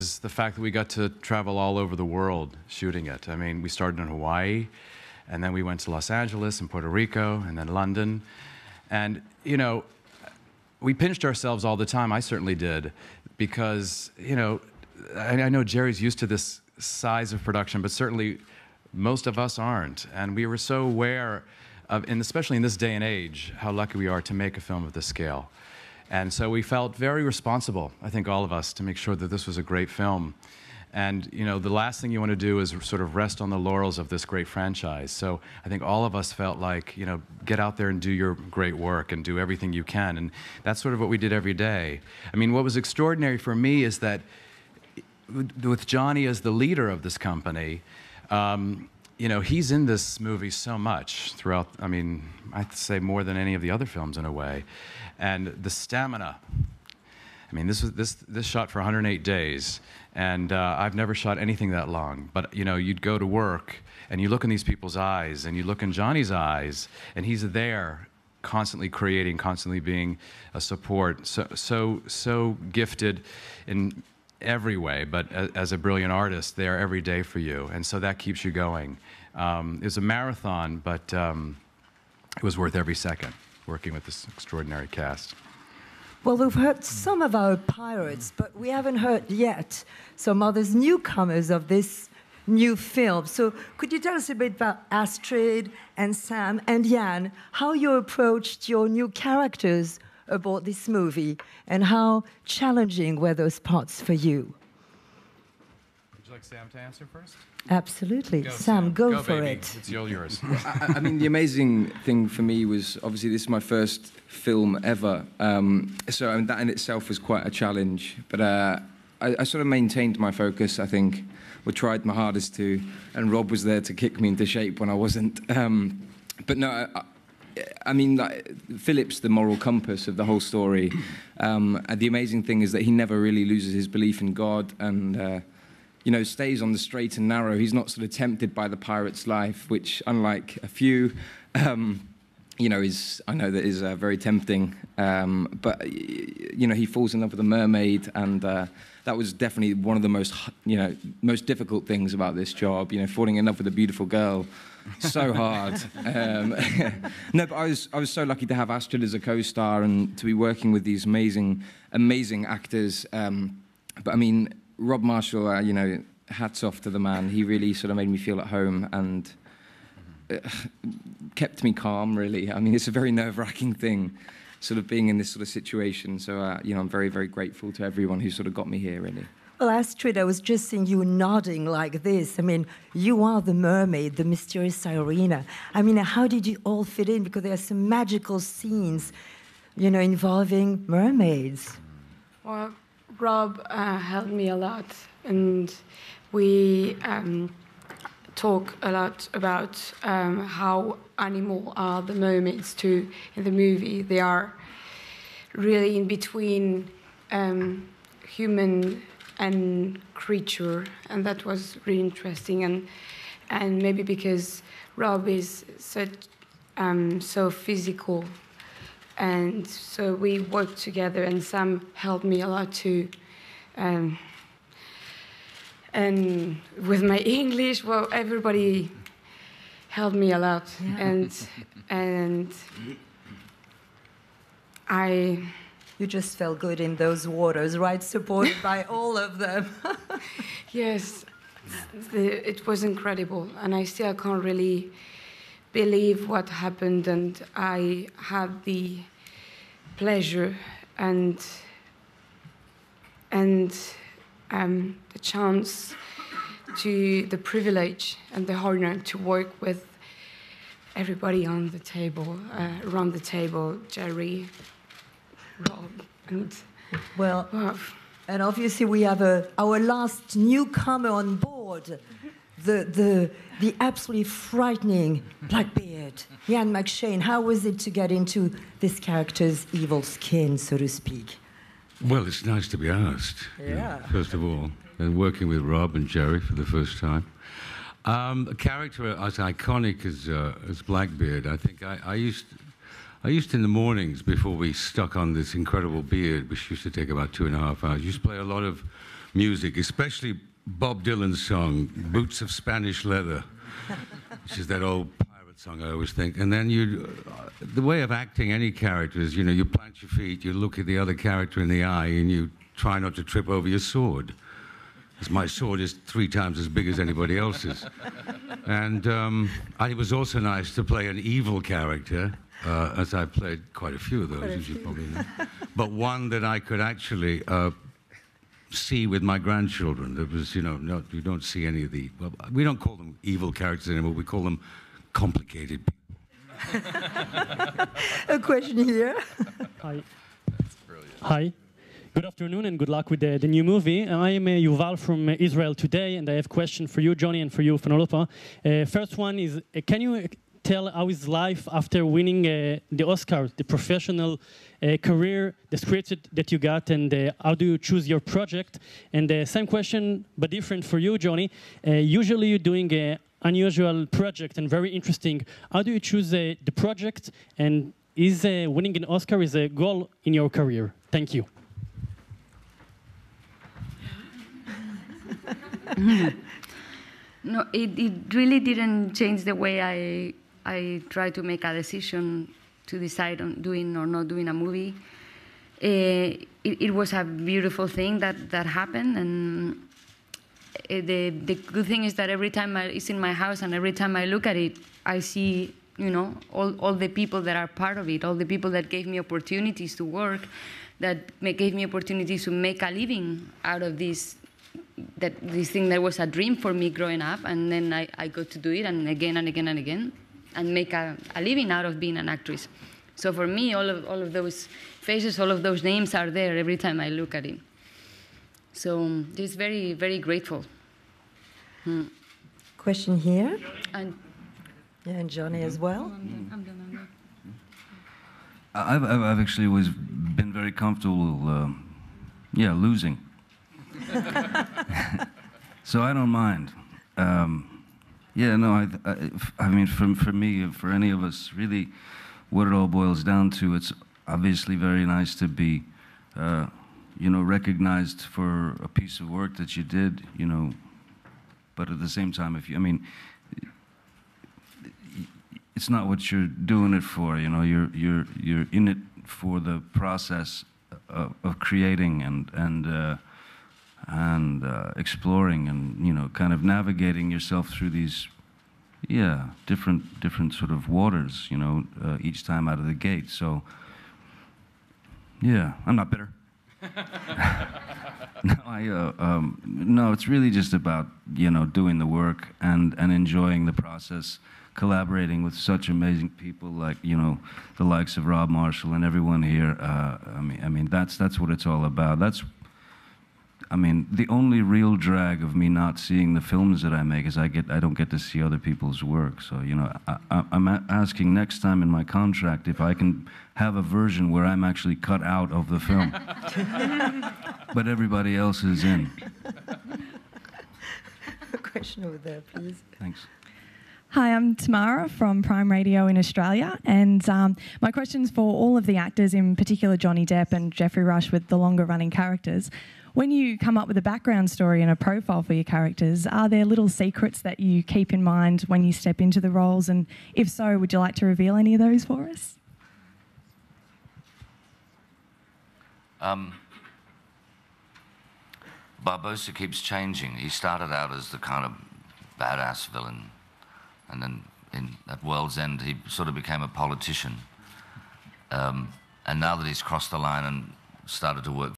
the fact that we got to travel all over the world shooting it. I mean, we started in Hawaii, and then we went to Los Angeles and Puerto Rico, and then London. And, you know, we pinched ourselves all the time. I certainly did, because, you know, I know Jerry's used to this size of production, but certainly most of us aren't. And we were so aware of, and especially in this day and age, how lucky we are to make a film of this scale. And so we felt very responsible, I think all of us, to make sure that this was a great film. And, you know, the last thing you want to do is sort of rest on the laurels of this great franchise. So I think all of us felt like, you know, get out there and do your great work and do everything you can. And that's sort of what we did every day. I mean, what was extraordinary for me is that with Johnny as the leader of this company, you know, he's in this movie so much throughout, I mean, I'd say more than any of the other films in a way. And the stamina, I mean, this shot for 108 days, and I've never shot anything that long. But, you know, you'd go to work, and you look in these people's eyes, and you look in Johnny's eyes, and he's there constantly creating, constantly being a support, so gifted in every way, but as a brilliant artist, they are every day for you, and so that keeps you going. It was a marathon, but it was worth every second working with this extraordinary cast. Well, we've heard some of our pirates, but we haven't heard yet some other newcomers of this new film. So could you tell us a bit about Astrid and Sam and Jan, how you approached your new characters about this movie, and how challenging were those parts for you? Would you like Sam to answer first? Absolutely. Sam, go for baby. it. It's all yours. I mean, the amazing thing for me was, obviously, this is my first film ever. So I mean, that in itself was quite a challenge. But I sort of maintained my focus, I think, or tried my hardest to. And Rob was there to kick me into shape when I wasn't. But no, I mean, like, Philip's the moral compass of the whole story. And the amazing thing is that he never really loses his belief in God, and you know, stays on the straight and narrow. He's not sort of tempted by the pirate's life, which, unlike a few, you know, I know that is very tempting. But you know, he falls in love with a mermaid, and that was definitely one of the most difficult things about this job. You know, falling in love with a beautiful girl. So hard. No, but I was so lucky to have Astrid as a co-star and to be working with these amazing actors. But I mean, Rob Marshall, you know, hats off to the man. He really sort of made me feel at home and kept me calm, really. I mean, it's a very nerve-wracking thing, sort of being in this sort of situation. So, you know, I'm very, very grateful to everyone who sort of got me here, really. Well, Astrid, I was just seeing you nodding like this. I mean, you are the mermaid, the mysterious Irina. I mean, how did you all fit in? Because there are some magical scenes, you know, involving mermaids. Well, Rob helped me a lot, and we talk a lot about how animal are the mermaids too in the movie. They are really in between human and creature, and that was really interesting. And maybe because Rob is such so physical, and so we worked together, and Sam helped me a lot too. And with my English, well, everybody helped me a lot, yeah. and You just felt good in those waters, right? Supported by all of them. Yes, it was incredible, and I still can't really believe what happened, and I had the pleasure and the chance, the privilege and the honor to work with everybody on the table, around the table, Jerry, Rob, and well, and obviously we have our last newcomer on board, the absolutely frightening Blackbeard, Ian McShane. How was it to get into this character's evil skin, so to speak? Well, it's nice to be asked. Yeah. You know, first of all, and working with Rob and Jerry for the first time. A character as iconic as Blackbeard. I think I used in the mornings before we stuck on this incredible beard, which used to take about 2.5 hours. Used to play a lot of music, especially Bob Dylan's song, Boots of Spanish Leather, which is that old pirate song I always think. And then the way of acting any character is, you plant your feet, you look at the other character in the eye, and you try not to trip over your sword. Because my sword is 3 times as big as anybody else's. And it was also nice to play an evil character, as I played quite a few of those, as you probably know. But one that I could actually see with my grandchildren. That was, you don't see any of well, we don't call them evil characters anymore, we call them complicated people. A question here. Hi. That's brilliant. Hi. Good afternoon and good luck with the new movie. I am Yuval from Israel today, and I have a question for you, Johnny, and for you, Penélope. First one is, can you tell how is life after winning the Oscar, the professional career, the script that you got, and how do you choose your project? And the same question, but different for you, Johnny. Usually you're doing an unusual project and very interesting. How do you choose the project, and is winning an Oscar is a goal in your career? Thank you. No, it really didn't change the way I try to make a decision to decide on doing or not doing a movie. It was a beautiful thing that happened, and the good thing is that every time it's in my house, and every time I look at it, I see all the people that are part of it, all the people that gave me opportunities to work, that gave me opportunities to make a living out of this thing that was a dream for me growing up, and then I got to do it, and again and again and again, and make a living out of being an actress. So for me, all of those faces, all of those names are there every time I look at it. So just very, very grateful. Question here. And Johnny as well. I'm done. I've actually always been very comfortable, losing. So I don't mind. I mean, for me, for any of us, really, what it all boils down to, it's obviously very nice to be, recognized for a piece of work that you did, but at the same time, it's not what you're doing it for, you're in it for the process of creating and exploring and kind of navigating yourself through these different sort of waters each time out of the gate. So I'm not bitter. No, it's really just about doing the work and enjoying the process, collaborating with such amazing people like the likes of Rob Marshall and everyone here. That's what it's all about. The only real drag of me not seeing the films that I make is I don't get to see other people's work. So, I'm asking next time in my contract if I can have a version where I'm actually cut out of the film. But everybody else is in. A question over there, please. Thanks. Hi, I'm Tamara from Prime Radio in Australia, and my question's for all of the actors, in particular Johnny Depp and Geoffrey Rush with the longer-running characters. When you come up with a background story and a profile for your characters, are there little secrets that you keep in mind when you step into the roles? And if so, would you like to reveal any of those for us? Barbossa keeps changing. He started out as the kind of badass villain, and then at World's End he sort of became a politician. And now that he's crossed the line and started to work